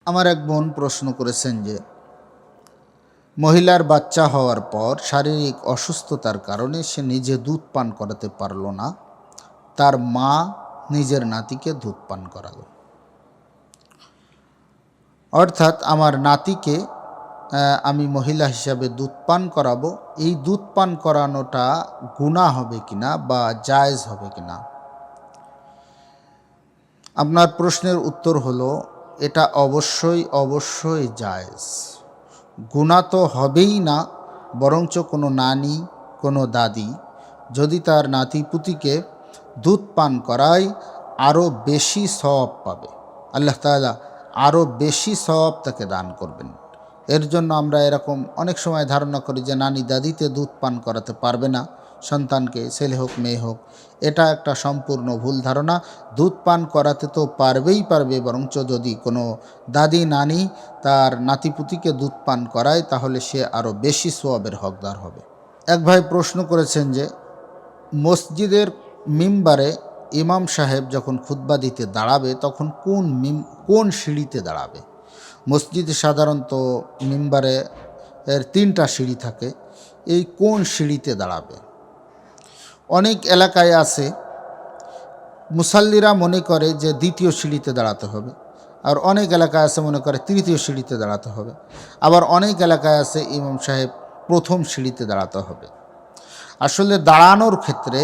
আমার এক বোন প্রশ্ন করেছেন যে মহিলার বাচ্চা হওয়ার পর শারীরিক অসুস্থতার কারণে সে নিজে দুধ পান করাতে পারল না, তার মা নিজের নাতিকে দুধ পান করালো। অর্থাৎ আমার নাতিকে আমি মহিলা হিসাবে দুধ পান করাবো, এই দুধ পান করানোটা গুনাহ হবে কিনা বা জায়েজ হবে কিনা। আপনার প্রশ্নের উত্তর হলো এটা অবশ্যই জায়েজ। গুনাহ তো হবেই না, বরঞ্চ কোনো নানি কোনো দাদি যদি তার নাতিপুতিকে দুধ পান করায় আরও বেশি সওয়াব পাবে, আল্লাহ তাআলা আরও বেশি সওয়াব তাকে দান করবেন। এর জন্য আমরা এরকম অনেক সময় ধারণা করি যে নানি দাদিতে দুধ পান করাতে পারবে না সন্তানকে, ছেলে হোক মেয়ে হোক। এটা একটা সম্পূর্ণ ভুল ধারণা। দুধ পান করাতে তো পারবেই পারবে, বরঞ্চ যদি কোনো দাদি নানি তার নাতিপুতিকে দুধ পান করায় তাহলে সে আরও বেশি সওয়াবের হকদার হবে। এক ভাই প্রশ্ন করেছেন যে মসজিদের মিম্বারে ইমাম সাহেব যখন খুতবা দিতে দাঁড়াবে তখন কোন সিঁড়িতে দাঁড়াবে। মসজিদে সাধারণত মিম্বারে এর 3টা সিঁড়ি থাকে, এই কোন সিঁড়িতে দাঁড়াবে। অনেক এলাকায় আছে মুসাল্লিরা মনে করে যে 2য় সিঁড়িতে দাঁড়াতে হবে, আর অনেক এলাকায় আছে মনে করে 3য় সিঁড়িতে দাঁড়াতে হবে, আবার অনেক এলাকায় আছে ইমাম সাহেব 1ম সিঁড়িতে দাঁড়াতে হবে। আসলে দাঁড়ানোর ক্ষেত্রে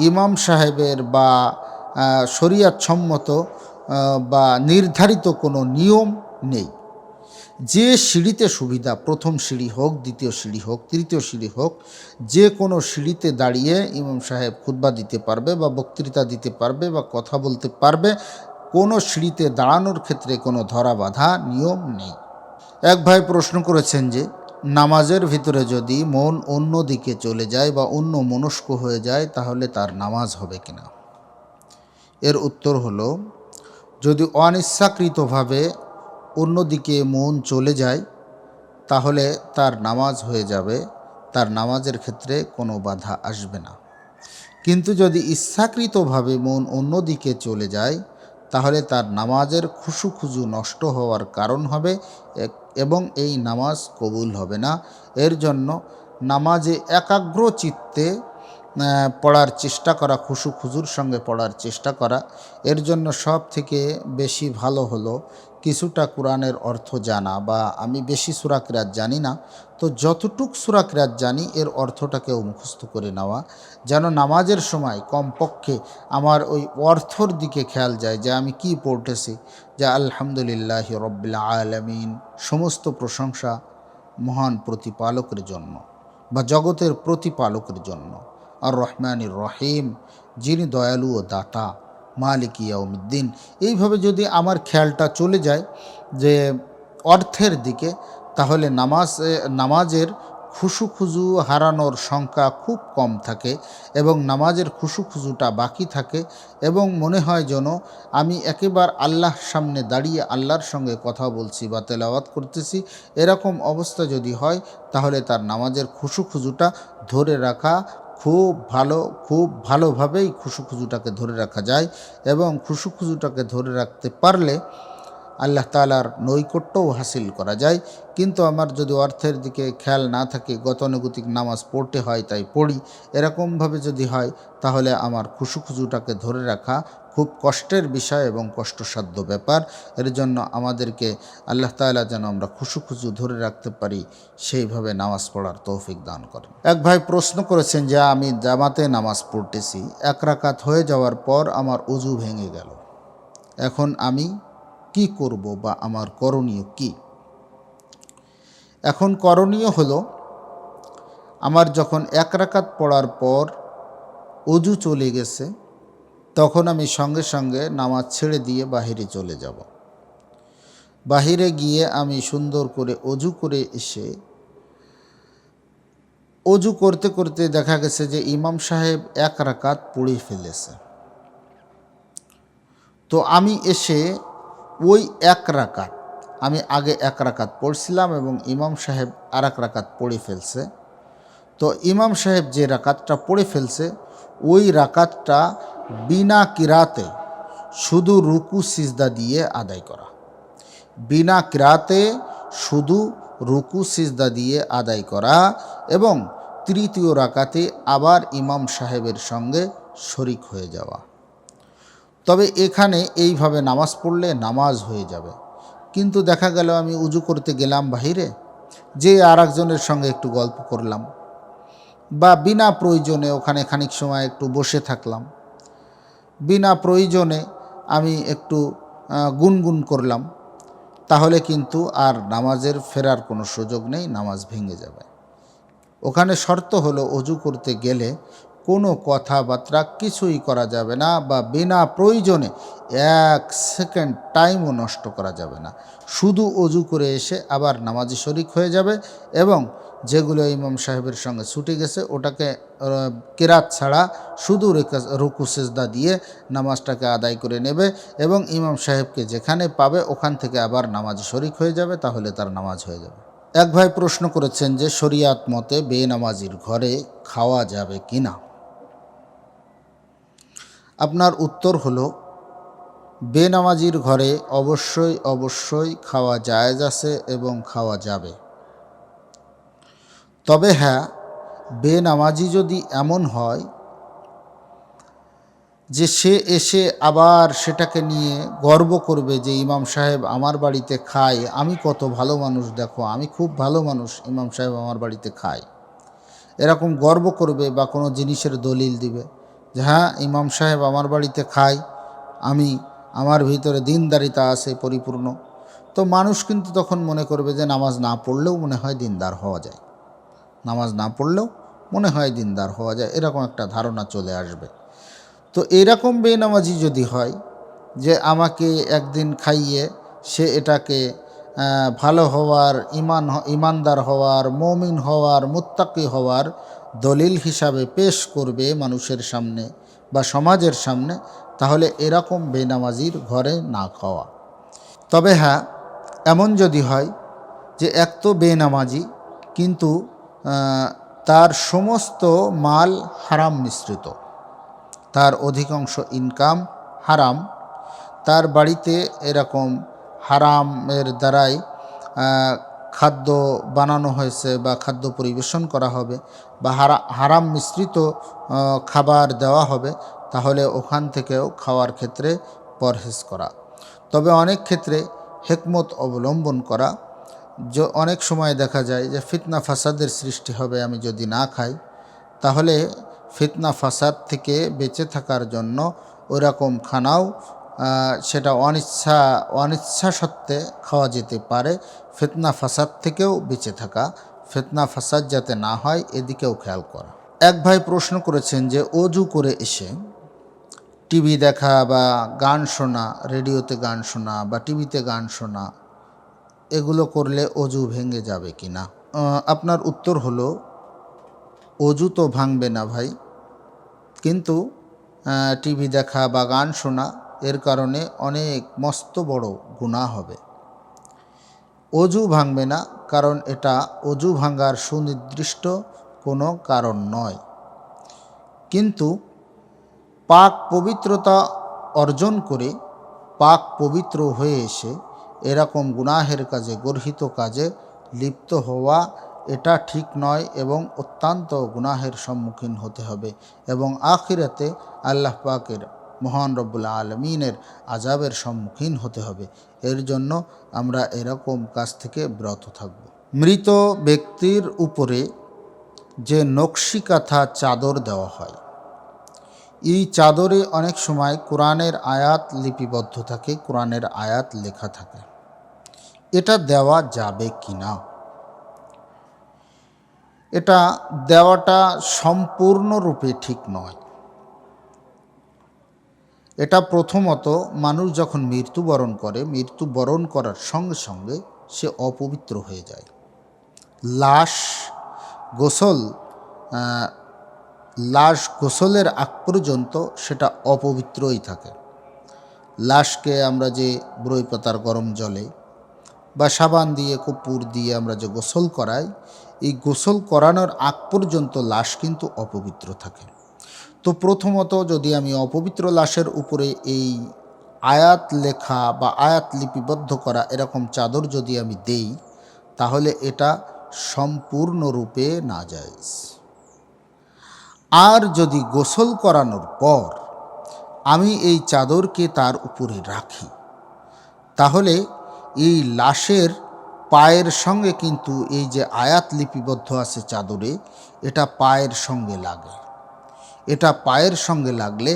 ইমাম সাহেবের বা শরিয়ত সম্মত বা নির্ধারিত কোনো নিয়ম নেই। যে সিঁড়িতে সুবিধা, 1ম সিঁড়ি হোক, 2য় সিঁড়ি হোক, 3য় সিঁড়ি হোক, যে কোনো সিঁড়িতে দাঁড়িয়ে ইমাম সাহেব খুতবা দিতে পারবে বা বক্তৃতা দিতে পারবে বা কথা বলতে পারবে। কোনো সিঁড়িতে দাঁড়ানোর ক্ষেত্রে কোনো ধরা বাঁধা নিয়ম নেই। এক ভাই প্রশ্ন করেছেন যে নামাজের ভিতরে যদি মন অন্য দিকে চলে যায় বা অন্য মনস্ক হয়ে যায় তাহলে তার নামাজ হবে কিনা। এর উত্তর হলো, যদি অনিচ্ছাকৃতভাবে অন্যদিকে মন চলে যায় তাহলে তার নামাজ হয়ে যাবে, তার নামাজের ক্ষেত্রে কোনো বাধা আসবে না। কিন্তু যদি ইচ্ছাকৃতভাবে মন অন্যদিকে চলে যায় তাহলে তার নামাজের খুশু নষ্ট হওয়ার কারণ হবে এবং এই নামাজ কবুল হবে না। এর জন্য নামাজে একাগ্র চিত্তে পড়ার চেষ্টা করা, খুজুর সঙ্গে পড়ার চেষ্টা করা। এর জন্য সব থেকে বেশি ভালো হলো কিছুটা কোরআনের অর্থ জানা, বা আমি বেশি সূরা কিরাত জানি না, তো যতটুক সূরা কিরাত জানি এর অর্থটাকেও মুখস্থ করে নেওয়া, যেন নামাজের সময় কমপক্ষে আমার ওই অর্থর দিকে খেয়াল যায় যে আমি কি পড়তেছি। যে আলহামদুলিল্লাহি রব্বিল আলামিন, সমস্ত প্রশংসা মহান প্রতিপালকের জন্য বা জগতের প্রতিপালকের জন্য। আর রহমানির রহিম, যিনি দয়ালু ও দাতা, মালিক ইয়াউমিদ্দিন। এইভাবে যদি আমার খেয়ালটা চলে যায় যে অর্থের দিকে, তাহলে নামাজের খুজু হারানোর সংখ্যা খুব কম থাকে এবং নামাজের খুজুটা বাকি থাকে এবং মনে হয় যেন আমি একেবারে আল্লাহর সামনে দাঁড়িয়ে আল্লাহর সঙ্গে কথা বলছি বা তেলাওয়াত করতেছি। এরকম অবস্থা যদি হয় তাহলে তার নামাজের খুজুটা ধরে রাখা খুব ভালোভাবেই খুজুটাকে ধরে রাখা যায় এবং খুজুটাকে ধরে রাখতে পারলে আল্লাহ তাআলার নৈকট্যও হাসিল করা যায়। কিন্তু আমার যদি অর্থের দিকে খেয়াল না থাকে, গতানুগতিক নামাজ পড়তে হয় তাই পড়ি, এরকমভাবে যদি হয় তাহলে আমার খুজুটাকে ধরে রাখা খুব কষ্টের বিষয় এবং কষ্টসাধ্য ব্যাপার। এর জন্য আমাদেরকে আল্লাহ তাআলা যেন আমরা খুজু ধরে রাখতে পারি সেইভাবে নামাজ পড়ার তৌফিক দান করেন। এক ভাই প্রশ্ন করেছেন যে আমি জামাতে নামাজ পড়তেছি, 1 রাকাত হয়ে যাওয়ার পর আমার ওযু ভেঙে গেল, এখন আমি কি করব বা আমার করণীয় কি। এখন করণীয় হলো, আমার যখন 1 রাকাত পড়ার পর ওযু চলে গেছে তখন আমি সঙ্গে সঙ্গে নামাজ ছেড়ে দিয়ে বাহিরে চলে যাব। বাহিরে গিয়ে আমি সুন্দর করে ওযু করে এসে, ওযু করতে করতে দেখা গেছে যে ইমাম সাহেব 1 রাকাত পড়ে ফেলেছে। তো আমি এসে ওই 1 রাকাত, আমি আগে 1 রাকাত পড়ছিলাম এবং ইমাম সাহেব আরেক রাকাত পড়ে ফেলছে। তো ইমাম সাহেব যে রাকাতটা পড়ে ফেলছে ওই রাকাতটা বিনা কিরাতে শুধু রুকু সিজদা দিয়ে আদায় করা। বিনা কিরাতে শুধু রুকু সিজদা দিয়ে আদায় করা এবং তৃতীয় রাকাতে আবার ইমাম সাহেবের সঙ্গে শরিক হয়ে যাওয়া। তবে এখানে এইভাবে নামাজ পড়লে নামাজ হয়ে যাবে, কিন্তু দেখা গেল আমি উজু করতে গেলাম বাহিরে, যে আর একজনের সঙ্গে একটু গল্প করলাম বা বিনা প্রয়োজনে ওখানে খানিক সময় একটু বসে থাকলাম, বিনা প্রয়োজনে আমি একটু গুনগুন করলাম, তাহলে কিন্তু আর নামাজের ফেরার কোনো সুযোগ নেই, নামাজ ভেঙে যাবে। ওখানে শর্ত হলো অজু করতে গেলে কোনো কথাবার্তা কিছুই করা যাবে না বা বিনা প্রয়োজনে 1 সেকেন্ড টাইমও নষ্ট করা যাবে না। শুধু অজু করে এসে আবার নামাজে শরিক হয়ে যাবে এবং যেগুলো ইমাম সাহেবের সঙ্গে ছুটে গেছে ওটাকে কেরাত ছাড়া শুধু রুকু সিজদা দিয়ে নামাজটাকে আদায় করে নেবে এবং ইমাম সাহেবকে যেখানে পাবে ওখান থেকে আবার নামাজে শরিক হয়ে যাবে, তাহলে তার নামাজ হয়ে যাবে। এক ভাই প্রশ্ন করেছেন যে শরিয়াত মতে বেনামাজির ঘরে খাওয়া যাবে কি না। আপনার উত্তর হলো বেনামাজির ঘরে অবশ্যই অবশ্যই খাওয়া জায়েজ আছে এবং খাওয়া যাবে। তবে হ্যাঁ, বেনামাজি যদি এমন হয় যে সে এসে আবার সেটাকে নিয়ে গর্ব করবে যে ইমাম সাহেব আমার বাড়িতে খায়, আমি কত ভালো মানুষ, দেখো আমি খুব ভালো মানুষ, ইমাম সাহেব আমার বাড়িতে খায়, এরকম গর্ব করবে বা কোনো জিনিসের দলিল দিবে যে হ্যাঁ ইমাম সাহেব আমার বাড়িতে খায়, আমার ভিতরে দিনদারিতা আছে পরিপূর্ণ, তো মানুষ কিন্তু তখন মনে করবে যে নামাজ না পড়লেও মনে হয় দিনদার হওয়া যায়, নামাজ না পড়লেও মনে হয় দিনদার হওয়া যায়, এরকম একটা ধারণা চলে আসবে। তো এরকম বেনামাজি যদি হয় যে আমাকে একদিন খাইয়ে সে এটাকে ভালো হওয়ার, ইমানদার হওয়ার, মুমিন হওয়ার, মুত্তাকি হওয়ার দলিল হিসাবে পেশ করবে মানুষের সামনে বা সমাজের সামনে, তাহলে এরকম বেনামাজির ঘরে না খাওয়া। তবে হ্যাঁ, এমন যদি হয় যে এক তো বেনামাজি কিন্তু তার সমস্ত মাল হারাম মিশ্রিত, তার অধিকাংশ ইনকাম হারাম, তার বাড়িতে এরকম হারামের দ্বারাই খাদ্য বানানো হয়েছে বা খাদ্য পরিবেশন করা হবে বা হারাম মিশ্রিত খাবার দেওয়া হবে, তাহলে ওখান থেকেও খাওয়ার ক্ষেত্রে পরহেজ করা। তবে অনেক ক্ষেত্রে হিকমত অবলম্বন করা, যে অনেক সময় দেখা যায় যে ফিতনা ফাসাদের সৃষ্টি হবে আমি যদি না খাই, তাহলে ফিতনা ফাসাদ থেকে বেঁচে থাকার জন্য ওরকম খানাও সেটা অনিচ্ছা সত্ত্বে খাওয়া যেতে পারে, ফিতনা ফাসাদ থেকেও বেঁচে থাকা, ফিতনা ফাসাদ যাতে না হয় এদিকেও খেয়াল করা। এক ভাই প্রশ্ন করেছেন যে অজু করে এসে টিভি দেখা বা গান শোনা, রেডিওতে গান শোনা বা টিভিতে গান শোনা, এগুলো করলে অজু ভেঙে যাবে কি না। আপনার উত্তর হলো অজু তো ভাঙবে না ভাই, কিন্তু টিভি দেখা বা গান শোনা এর কারণে অনেক মস্ত বড় গুনাহ হবে। অজু ভাঙবে না, কারণ এটা অজু ভাঙার সুনির্দিষ্ট কোনো কারণ নয়, কিন্তু পাক পবিত্রতা অর্জন করে পাক পবিত্র হয়ে এসে এরকম গুনাহের কাজে, গর্হিত কাজে লিপ্ত হওয়া এটা ঠিক নয় এবং অত্যন্ত গুনাহের সম্মুখীন হতে হবে এবং আখিরাতে আল্লাহ পাকের মহান রব্বুল আলমিনের আযাবের সম্মুখীন হতে হবে। এর জন্য আমরা এরকম কাজ থেকে বিরত থাকব। মৃত ব্যক্তির উপরে যে নকশি কাঁথা চাদর দেওয়া হয়, এই চাদরে অনেক সময় কোরআনের আয়াত লিপিবদ্ধ থাকে, কোরআনের আয়াত লেখা থাকে, এটা দেওয়া যাবে কি না। এটা দেওয়াটা সম্পূর্ণরূপে ঠিক নয়। এটা প্রথমত মানুষ যখন মৃত্যুবরণ করে, মৃত্যুবরণ করার সঙ্গে সঙ্গে সে অপবিত্র হয়ে যায়। লাশ গোসলের আগ পর্যন্ত সেটা অপবিত্রই থাকে। লাশকে আমরা যে বরই পাতার গরম জলে বা সাবান দিয়ে, কর্পূর দিয়ে আমরা যে গোসল করাই, এই গোসল করানোর আগ পর্যন্ত লাশ কিন্তু অপবিত্র থাকে। তো প্রথমত যদি আমি অপবিত্র লাশের উপরে এই আয়াত লেখা বা আয়াত লিপিবদ্ধ করা এরকম চাদর যদি আমি দেই, তাহলে এটা সম্পূর্ণরূপে নাজায়েজ। আর যদি গোসল করানোর পর আমি এই চাদরকে তার উপরে রাখি, তাহলে এই লাশের পায়ের সঙ্গে কিন্তু এই যে আয়াত লিপিবদ্ধ আছে চাদরে, এটা পায়ের সঙ্গে লাগে। এটা পায়ের সঙ্গে লাগলে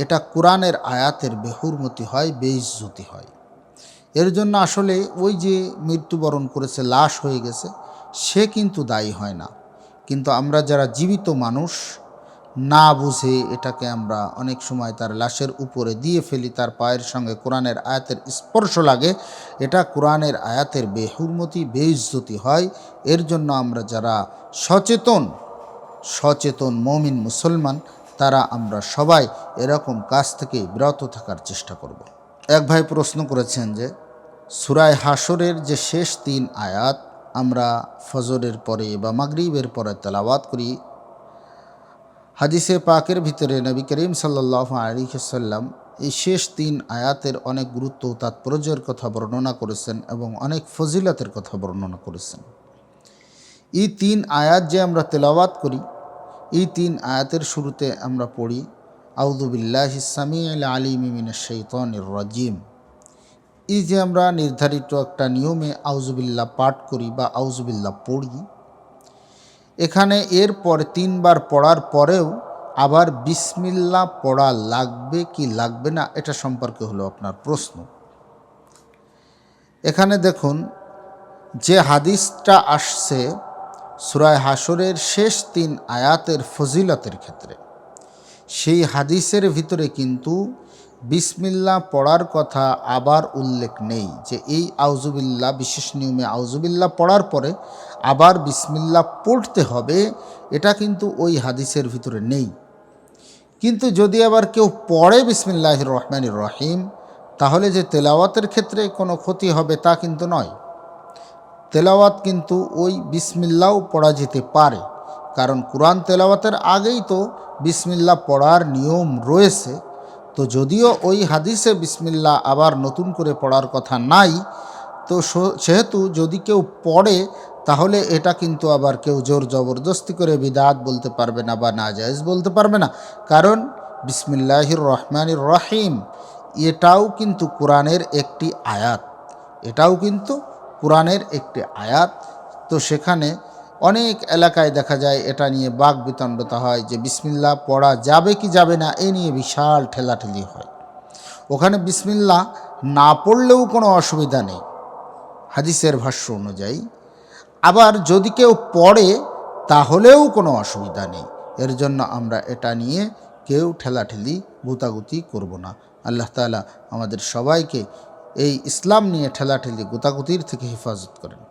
এটা কোরআনের আয়াতের বেহুরমতি হয়, বেইজ্জতি হয়। এর জন্য আসলে ওই যে মৃত্যুবরণ করেছে, লাশ হয়ে গেছে, সে কিন্তু দায়ী হয় না। কিন্তু আমরা যারা জীবিত মানুষ, না বুঝে এটাকে আমরা অনেক সময় তার লাশের উপরে দিয়ে ফেলি, তার পায়ের সঙ্গে কোরআনের আয়াতের স্পর্শ লাগে, এটা কোরআনের আয়াতের বেহুরমতি, বেইজ্জতি হয়। এর জন্য আমরা যারা সচেতন মুমিন মুসলমান, তারা আমরা সবাই এরকম কাজ থেকে বিরত থাকার চেষ্টা করব। এক ভাই প্রশ্ন করেছেন যে সূরা হাশরের যে শেষ 3 আয়াত আমরা ফজরের পরে বা মাগরিবের পরে তেলাওয়াত করি, হাদিসে পাকের ভিতরে নবী করিম সাল্লাল্লাহু আলাইহি ওয়াসাল্লাম এই শেষ 3 আয়াতের অনেক গুরুত্ব ও তাৎপর্যের কথা বর্ণনা করেছেন এবং অনেক ফজিলতের কথা বর্ণনা করেছেন। এই 3 আয়াত যে আমরা তেলাওয়াত করি, এই 3 আয়াতের শুরুতে আমরা পড়ি আউযু বিল্লাহিস সামিউল আলিম মিনাশ শাইতানির রাজিম। এই যে আমরা নির্ধারিত একটা নিয়মে আউযুবিল্লাহ পাঠ করি বা আউযুবিল্লাহ পড়ি, এখানে এরপর 3 বার পড়ার পরেও আবার বিসমিল্লাহ পড়া লাগবে কি লাগবে না, এটা সম্পর্কে হলো আপনার প্রশ্ন। এখানে দেখুন যে হাদিসটা আসছে সূরা হাশরের শেষ 3 আয়াতের ফজিলতের ক্ষেত্রে, সেই হাদিসের ভিতরে কিন্তু বিসমিল্লাহ পড়ার কথা আবার উল্লেখ নেই, যে এই আউযুবিল্লাহ বিশেষ নিয়মে আউযুবিল্লাহ পড়ার পরে আবার বিসমিল্লাহ পড়তে হবে, এটা কিন্তু ওই হাদিসের ভিতরে নেই। কিন্তু যদি আবার কেউ পড়ে বিসমিল্লাহির রহমানির রহিম, তাহলে যে তেলাওয়াতের ক্ষেত্রে কোনো ক্ষতি হবে তা কিন্তু নয়। তেলাওয়াত কিন্তু ওই বিসমিল্লাহও পড়া যেতে পারে, কারণ কোরআন তেলাওয়াতের আগেই তো বিসমিল্লাহ পড়ার নিয়ম রয়েছে। তো যদিও ওই হাদিসে বিসমিল্লাহ আবার নতুন করে পড়ার কথা নাই, তো সেহেতু যদি কেউ পড়ে, তাহলে এটা কিন্তু আবার কেউ জোর জবরদস্তি করে বিদআত বলতে পারবে না বা নাজায়েজ বলতে পারবে না। কারণ বিসমিল্লাহির রহমানির রহিম এটাও কিন্তু কোরআনের একটি আয়াত, এটাও কিন্তু কোরআনের একটি আয়াত। তো সেখানে অনেক এলাকায় দেখা যায় এটা নিয়ে বাক বিতণ্ডতা হয় যে বিসমিল্লাহ পড়া যাবে কি যাবে না, এ নিয়ে বিশাল ঠেলাঠেলি হয়। ওখানে বিসমিল্লাহ না পড়লেও কোনো অসুবিধা নেই হাদিসের ভাষ্য অনুযায়ী, আবার যদি কেউ পড়ে তাহলেও কোনো অসুবিধা নেই। এর জন্য আমরা এটা নিয়ে কেউ ঠেলাঠেলি গুতাগুতি করব না। আল্লাহ তাআলা আমাদের সবাইকে এই ইসলাম নিয়ে ঠেলাঠেলি গুতাগুতির থেকে হেফাজত করেন।